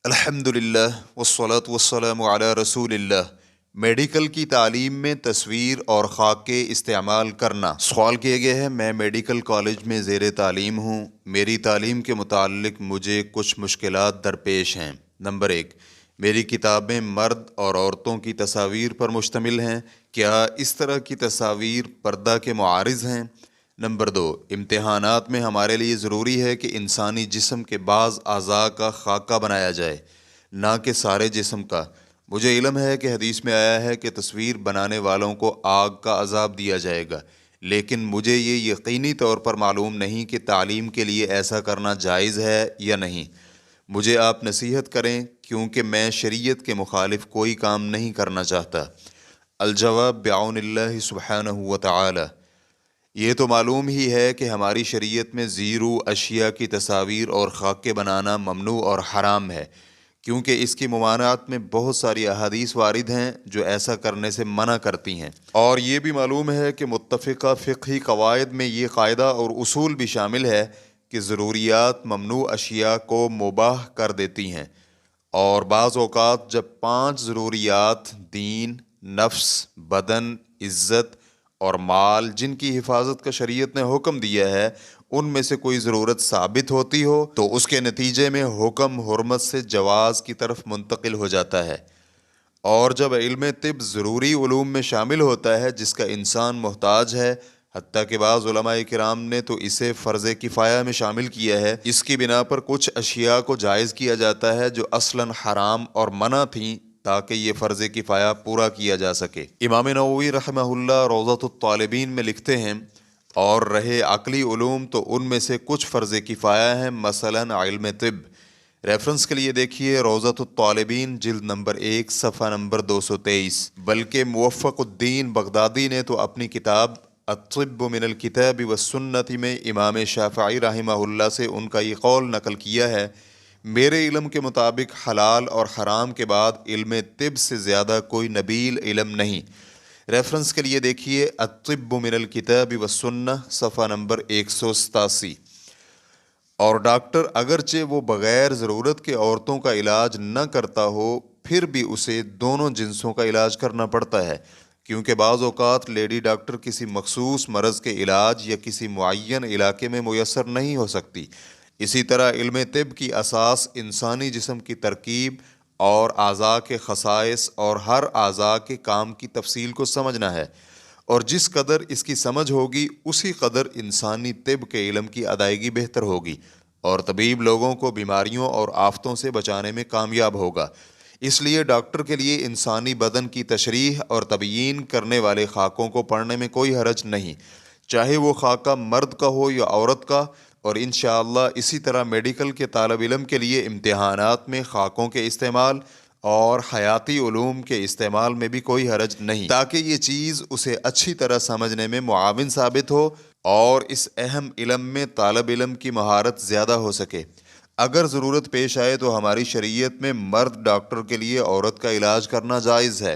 الحمدللہ والصلاة والسلام علی رسول اللہ۔ میڈیکل کی تعلیم میں تصویر اور خاکے استعمال کرنا۔ سوال کیا گیا ہے، میں میڈیکل کالج میں زیر تعلیم ہوں، میری تعلیم کے متعلق مجھے کچھ مشکلات درپیش ہیں۔ نمبر 1، میری کتابیں مرد اور عورتوں کی تصاویر پر مشتمل ہیں، کیا اس طرح کی تصاویر پردہ کے معارض ہیں؟ نمبر 2، امتحانات میں ہمارے لیے ضروری ہے کہ انسانی جسم کے بعض اعضاء کا خاکہ بنایا جائے، نہ کہ سارے جسم کا۔ مجھے علم ہے کہ حدیث میں آیا ہے کہ تصویر بنانے والوں کو آگ کا عذاب دیا جائے گا، لیکن مجھے یہ یقینی طور پر معلوم نہیں کہ تعلیم کے لیے ایسا کرنا جائز ہے یا نہیں۔ مجھے آپ نصیحت کریں کیونکہ میں شریعت کے مخالف کوئی کام نہیں کرنا چاہتا۔ الجواب بعون اللہ سبحانہ وتعالی۔ یہ تو معلوم ہی ہے کہ ہماری شریعت میں زیرو اشیاء کی تصاویر اور خاکے بنانا ممنوع اور حرام ہے، کیونکہ اس کی ممانعت میں بہت ساری احادیث وارد ہیں جو ایسا کرنے سے منع کرتی ہیں، اور یہ بھی معلوم ہے کہ متفقہ فقہی قواعد میں یہ قاعدہ اور اصول بھی شامل ہے کہ ضروریات ممنوع اشیاء کو مباح کر دیتی ہیں، اور بعض اوقات جب 5 ضروریات دین، نفس، بدن، عزت اور مال جن کی حفاظت کا شریعت نے حکم دیا ہے، ان میں سے کوئی ضرورت ثابت ہوتی ہو تو اس کے نتیجے میں حکم حرمت سے جواز کی طرف منتقل ہو جاتا ہے۔ اور جب علم طب ضروری علوم میں شامل ہوتا ہے جس کا انسان محتاج ہے، حتیٰ کہ بعض علماء کرام نے تو اسے فرض کفایہ میں شامل کیا ہے، اس کی بنا پر کچھ اشیاء کو جائز کیا جاتا ہے جو اصلاً حرام اور منع تھیں تاکہ یہ فرض کفایہ پورا کیا جا سکے۔ امام نووی رحمہ اللہ روضۃ الطالبین میں لکھتے ہیں، اور رہے عقلی علوم تو ان میں سے کچھ فرض کفایہ ہیں، مثلاً علم طب۔ ریفرنس کے لیے دیکھیے روضۃ الطالبین جلد نمبر 1 صفحہ نمبر 223۔ بلکہ موفق الدین بغدادی نے تو اپنی کتاب الطب من الکتاب والسنۃ میں امام شافعی رحمہ اللہ سے ان کا یہ قول نقل کیا ہے، میرے علم کے مطابق حلال اور حرام کے بعد علم طب سے زیادہ کوئی نبیل علم نہیں۔ ریفرنس کے لیے دیکھیے الطب من الکتاب والسنہ صفحہ نمبر 187۔ اور ڈاکٹر اگرچہ وہ بغیر ضرورت کے عورتوں کا علاج نہ کرتا ہو، پھر بھی اسے دونوں جنسوں کا علاج کرنا پڑتا ہے، کیونکہ بعض اوقات لیڈی ڈاکٹر کسی مخصوص مرض کے علاج یا کسی معین علاقے میں میسر نہیں ہو سکتی۔ اسی طرح علم طب کی اساس انسانی جسم کی ترکیب اور اعضاء کے خصائص اور ہر اعضاء کے کام کی تفصیل کو سمجھنا ہے، اور جس قدر اس کی سمجھ ہوگی اسی قدر انسانی طب کے علم کی ادائیگی بہتر ہوگی، اور طبیب لوگوں کو بیماریوں اور آفتوں سے بچانے میں کامیاب ہوگا۔ اس لیے ڈاکٹر کے لیے انسانی بدن کی تشریح اور تبیین کرنے والے خاکوں کو پڑھنے میں کوئی حرج نہیں، چاہے وہ خاکہ مرد کا ہو یا عورت کا۔ اور انشاءاللہ اسی طرح میڈیکل کے طالب علم کے لیے امتحانات میں خاکوں کے استعمال اور حیاتی علوم کے استعمال میں بھی کوئی حرج نہیں، تاکہ یہ چیز اسے اچھی طرح سمجھنے میں معاون ثابت ہو اور اس اہم علم میں طالب علم کی مہارت زیادہ ہو سکے۔ اگر ضرورت پیش آئے تو ہماری شریعت میں مرد ڈاکٹر کے لیے عورت کا علاج کرنا جائز ہے۔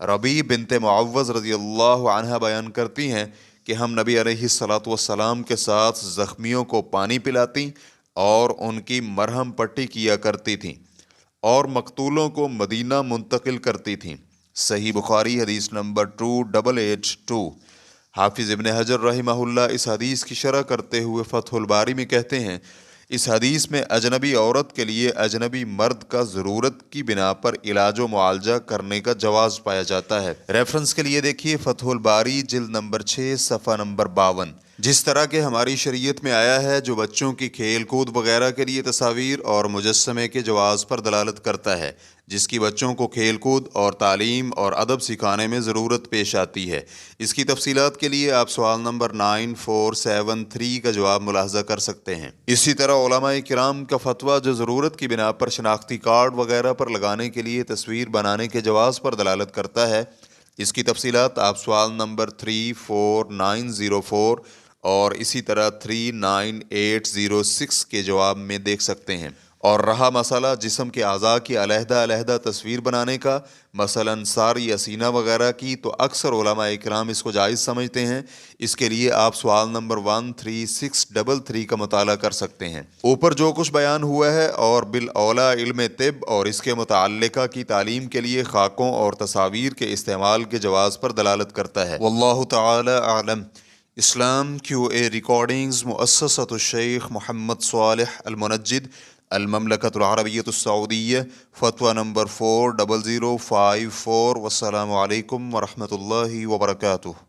ربیع بنت معوذ رضی اللہ عنہ بیان کرتی ہیں کہ ہم نبی علیہ الصلاۃ کے ساتھ زخمیوں کو پانی پلاتی اور ان کی مرہم پٹی کیا کرتی تھیں، اور مقتولوں کو مدینہ منتقل کرتی تھیں۔ صحیح بخاری حدیث نمبر 2882۔ حافظ ابن حجر رحمہ اللہ اس حدیث کی شرح کرتے ہوئے فتح الباری میں کہتے ہیں، اس حدیث میں اجنبی عورت کے لیے اجنبی مرد کا ضرورت کی بنا پر علاج و معالجہ کرنے کا جواز پایا جاتا ہے۔ ریفرنس کے لیے دیکھیے فتح الباری جلد نمبر 6 صفحہ نمبر 52۔ جس طرح کہ ہماری شریعت میں آیا ہے جو بچوں کی کھیل کود وغیرہ کے لیے تصاویر اور مجسمے کے جواز پر دلالت کرتا ہے، جس کی بچوں کو کھیل کود اور تعلیم اور ادب سکھانے میں ضرورت پیش آتی ہے۔ اس کی تفصیلات کے لیے آپ سوال نمبر 9473 کا جواب ملاحظہ کر سکتے ہیں۔ اسی طرح علماء کرام کا فتویٰ جو ضرورت کی بنا پر شناختی کارڈ وغیرہ پر لگانے کے لیے تصویر بنانے کے جواز پر دلالت کرتا ہے، اس کی تفصیلات آپ سوال نمبر 34904 اور اسی طرح 39806 کے جواب میں دیکھ سکتے ہیں۔ اور رہا مسئلہ جسم کے اعضاء کی علیحدہ علیحدہ تصویر بنانے کا، مثلاً سر یا سینہ وغیرہ کی، تو اکثر علماء اکرام اس کو جائز سمجھتے ہیں۔ اس کے لیے آپ سوال نمبر 13633 کا مطالعہ کر سکتے ہیں۔ اوپر جو کچھ بیان ہوا ہے اور بالاولیٰ علم طب اور اس کے متعلقہ کی تعلیم کے لیے خاکوں اور تصاویر کے استعمال کے جواز پر دلالت کرتا ہے۔ واللہ تعالی اعلم۔ اسلام QA ریکارڈنگز، مؤسسۃ الشیخ محمد صالح المنجد، المملکۃ العربیۃ السعودیہ، فتویٰ نمبر 400554۔ والسلام علیکم ورحمۃ اللہ وبرکاتہ۔